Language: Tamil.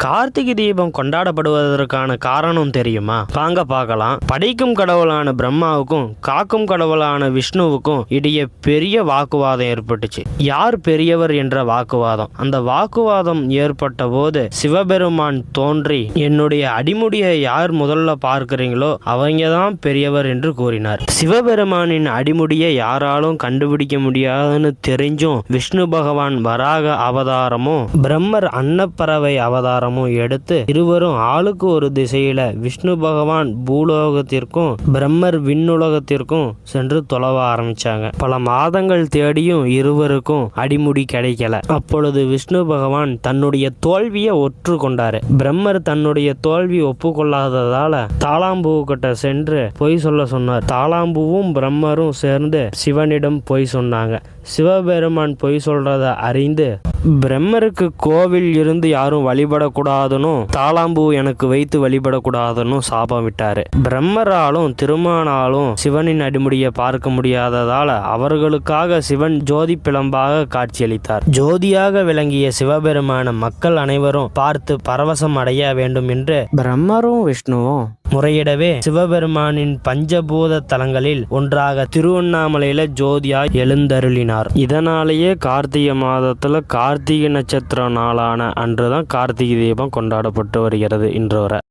கார்த்திகை தீபம் கொண்டாடப்படுவதற்கான காரணம் தெரியுமா? வாங்க பார்க்கலாம். படைக்கும் கடவுளான பிரம்மாவுக்கும் காக்கும் கடவுளான விஷ்ணுவுக்கும் இடையே பெரிய வாக்குவாதம் ஏற்பட்டுச்சு. யார் பெரியவர் என்ற வாக்குவாதம். அந்த வாக்குவாதம் ஏற்பட்ட போது சிவபெருமான் தோன்றி, என்னுடைய அடிமுடியை யார் முதல்ல பார்க்கிறீங்களோ அவங்க தான் பெரியவர் என்று கூறினார். சிவபெருமானின் அடிமுடியை யாராலும் கண்டுபிடிக்க முடியாதுன்னு தெரிஞ்சும் விஷ்ணு பகவான் வராக அவதாரமும் பிரம்மர் அன்னப்பறவை அவதாரம் எடுத்து இருவரும் ஆளுக்கு ஒரு திசையில விஷ்ணு பகவான் பூலோகத்திற்கும் பிரம்மர் விண்ணுலகத்திற்கும் சென்று தொலைவ ஆரம்பிச்சாங்க. பல மாதங்கள் தேடியும் இருவருக்கும் அடிமுடி கிடைக்கல. அப்பொழுது விஷ்ணு பகவான் தன்னுடைய தோல்வியை ஒற்றுக்கொண்டாரு. பிரம்மர் தன்னுடைய தோல்வி ஒப்புக்கொள்ளாததால தாளாம்பூ கிட்ட சென்று பொய் சொல்ல சொன்னார். தாளாம்பூவும் பிரம்மரும் சேர்ந்து சிவனிடம் பொய் சொன்னாங்க. சிவபெருமான் பொய் சொல்றத அறிந்து பிரம்மருக்கு கோவில் இருந்து யாரும் வழிபடக்கூடாதுன்னு தாளாம்பூ எனக்கு வைத்து வழிபடக்கூடாதுன்னு சாபம் விட்டாரு. பிரம்மராலும் திருமானாலும் சிவனின் அடிமுடியை பார்க்க முடியாததால அவர்களுக்காக சிவன் ஜோதி பிளம்பாக காட்சியளித்தார். ஜோதியாக விளங்கிய சிவபெருமான மக்கள் அனைவரும் பார்த்து பரவசம் அடைய வேண்டும் என்று பிரம்மரும் விஷ்ணுவும் முறையிடவே சிவபெருமானின் பஞ்சபூத தலங்களில் ஒன்றாக திருவண்ணாமலையில ஜோதியாய் எழுந்தருளினார். இதனாலேயே கார்த்திகை மாதத்துல கார்த்திகை நட்சத்திர நாளான அன்றுதான் கார்த்திகை தீபம் கொண்டாடப்பட்டு வருகிறது இன்று வரை.